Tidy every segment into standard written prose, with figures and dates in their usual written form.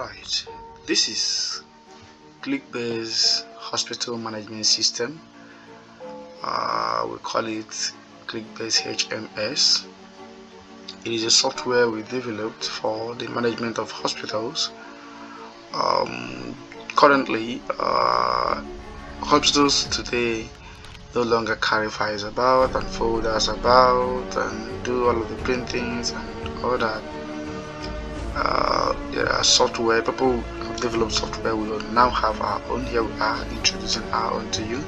Alright, this is ClickBase Hospital Management System. We call it ClickBase HMS. It is a software we developed for the management of hospitals. Currently, hospitals today no longer carry files about and folders about and do all of the printings and all that. There are software, people have developed software. We will now have our own. Here we are introducing our own to you,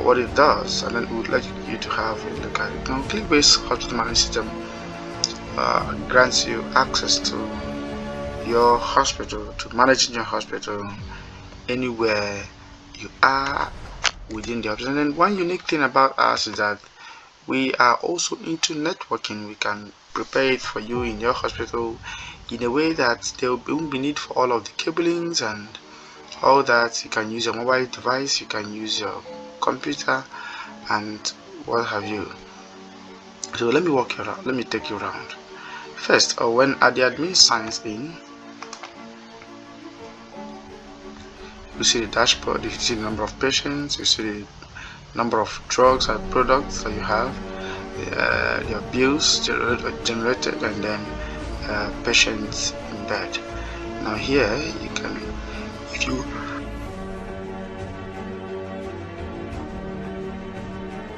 what it does, and then we would like you to have a look at it. Now, ClickBase Hospital Management System grants you access to your hospital, to managing your hospital anywhere you are within the hospital. And then one unique thing about us is that we are also into networking. We can prepare it for you in your hospital in a way that there won't be need for all of the cablings and all that. You can use your mobile device, you can use your computer and what have you. So let me walk you around, let me take you around. First, when the admin signs in, you see the dashboard, you see the number of patients, you see the number of drugs and products that you have, your bills generated, and then patients in bed. Now here you can, if you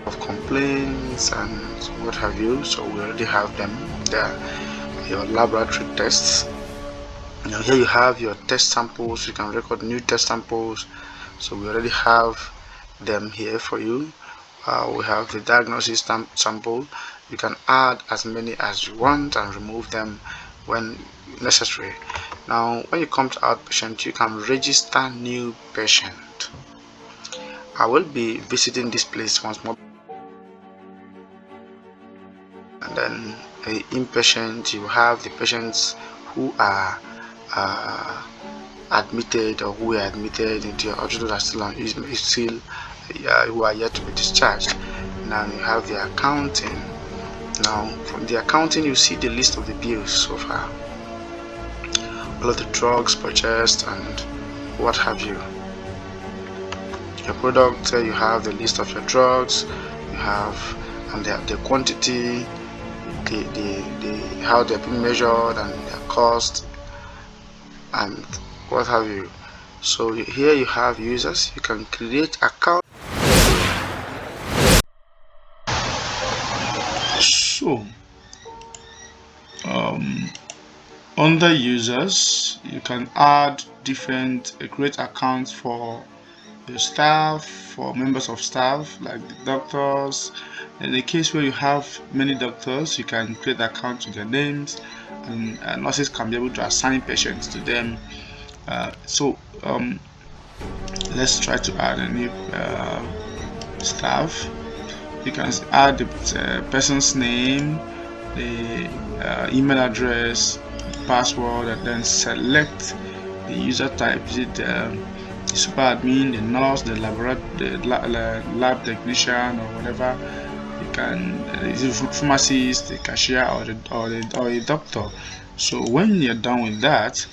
have complaints and what have you, so we already have them there. Your laboratory tests. Now here you have your test samples. You can record new test samples, so we already have them here for you. We have the diagnosis sample. You can add as many as you want and remove them when necessary. Now when you come to outpatient, you can register new patient. I will be visiting this place once more. And then inpatient, you have the patients who are admitted or who are admitted into your hospital that still who are yet to be discharged. Now you have the accounting. Now from the accounting, you see the list of the bills so far, all of the drugs purchased and what have you. Your product, you have the list of your drugs, you have and the quantity, the how they're being measured and their cost and what have you. So here you have users. You can create account. So under users, you can add different create accounts for your staff, for members of staff like the doctors. In the case where you have many doctors, you can create accounts with their names, and nurses can be able to assign patients to them. Let's try to add a new staff. You can add the person's name, the email address, password, and then select the user type. Is it the super admin, the nurse, the lab technician, or whatever? You can is it pharmacist, the cashier, or a doctor. So when you're done with that,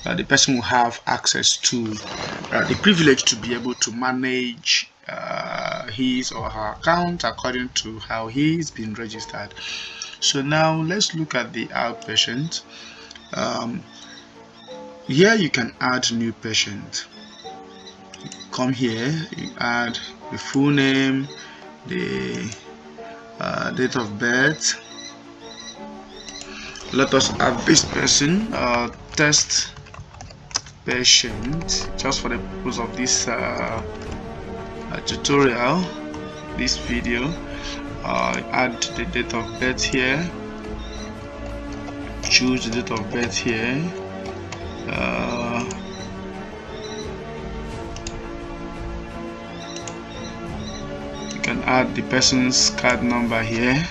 the person will have access to the privilege to be able to manage his or her account according to how he's been registered. So now let's look at the outpatient. Here you can add new patient. Come here, you add the full name, the date of birth. Let us add this person, test patient, just for the purpose of this tutorial, this video. Add the date of birth here, choose the date of birth here, you can add the person's card number here,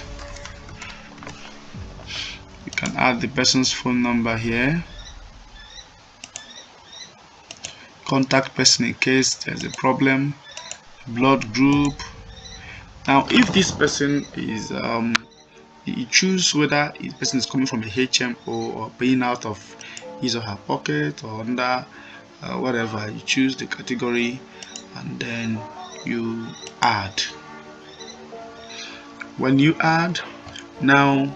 you can add the person's phone number here, contact person in case there's a problem, blood group. Now if this person is you choose whether this person is coming from a HMO or being out of his or her pocket or under whatever. You choose the category and then you add. When you add, now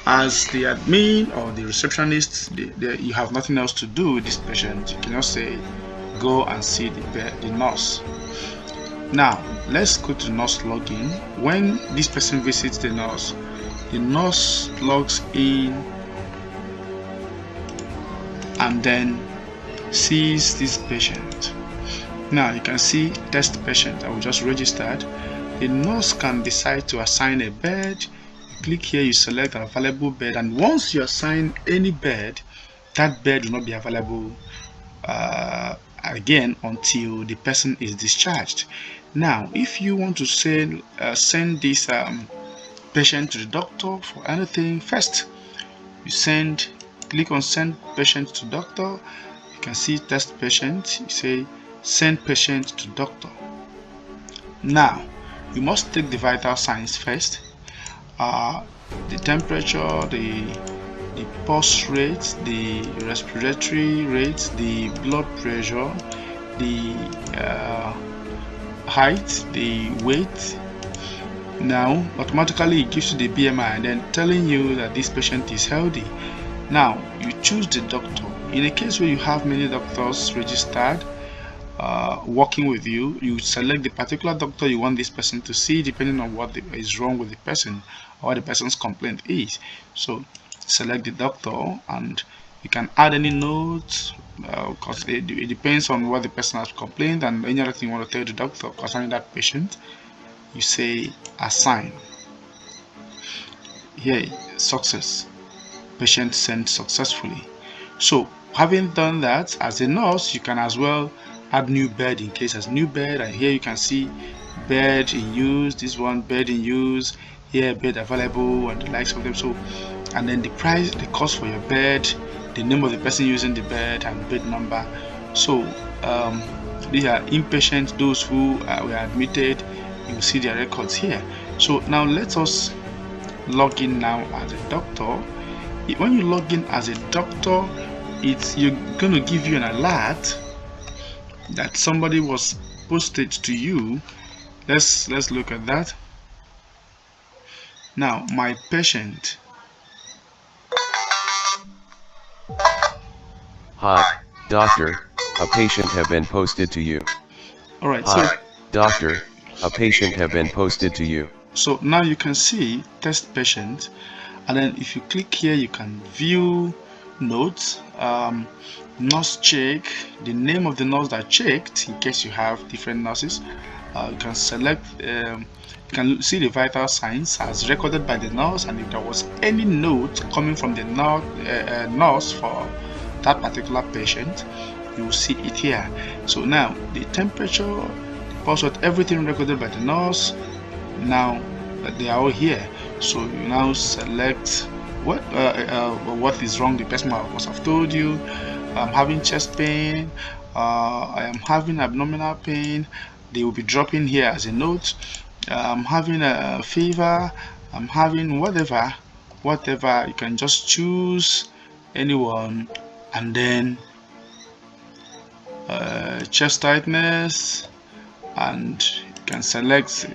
as the admin or the receptionist, you have nothing else to do with this patient. You can just say go and see the nurse. Now let's go to nurse login. When this person visits the nurse logs in and then sees this patient. Now you can see test patient. I will just registered. The nurse can decide to assign a bed. You click here, you select an available bed, and once you assign any bed, that bed will not be available again until the person is discharged. Now if you want to send this patient to the doctor for anything, first you click on send patient to doctor. You can see test patient, you say send patient to doctor. Now you must take the vital signs first, the temperature, the pulse rate, the respiratory rate, the blood pressure, the height, the weight. Now automatically it gives you the BMI and then telling you that this patient is healthy. Now you choose the doctor. In a case where you have many doctors registered working with you, you select the particular doctor you want this person to see depending on what is wrong with the person or what the person's complaint is. So select the doctor and you can add any notes because it depends on what the person has complained and any other thing you want to tell the doctor concerning that patient. You say assign. Here, success, patient sent successfully. So having done that, as a nurse you can as well add new bed in case there's new bed, and here you can see bed in use, this one bed in use, here bed available and the likes of them. So and then the price, the cost for your bed, the name of the person using the bed and bed number. So these are inpatient, those who were admitted. You will see their records here. So now let us log in now as a doctor. When you log in as a doctor, you're going to give you an alert that somebody was posted to you. Let's look at that. Now my patient. Hi, doctor, a patient have been posted to you. Alright, so doctor, a patient have been posted to you. So now you can see test patient, and then if you click here you can view notes, nurse check, the name of the nurse that checked in case you have different nurses. You can select, you can see the vital signs as recorded by the nurse, and if there was any note coming from the nurse for that particular patient, you will see it here. So now the temperature, the pulse rate, everything recorded by the nurse, now they are all here. So you now select what is wrong. The person must have told you, I'm having chest pain, I am having abdominal pain. They will be dropping here as a note. I'm having a fever, I'm having whatever. You can just choose anyone, and then chest tightness, and you can select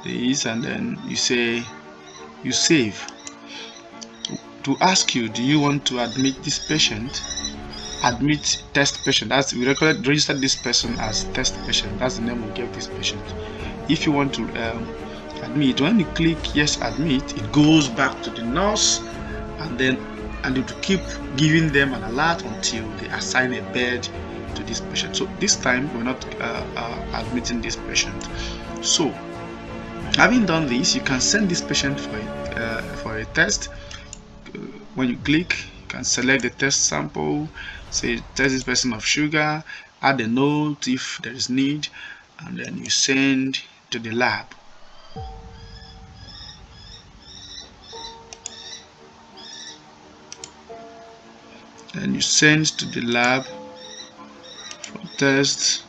this, and then you say you save. To ask you, do you want to admit this patient? Admit test patient. That's, we registered this person as test patient. That's the name we gave this patient. If you want to admit, when you click yes admit, it goes back to the nurse, and then it will keep giving them an alert until they assign a bed to this patient. So this time we're not admitting this patient. So having done this, you can send this patient for a test. When you click, you can select the test sample, say test this person of sugar, add a note if there is need, and then you send to the lab. Then you send to the lab for test.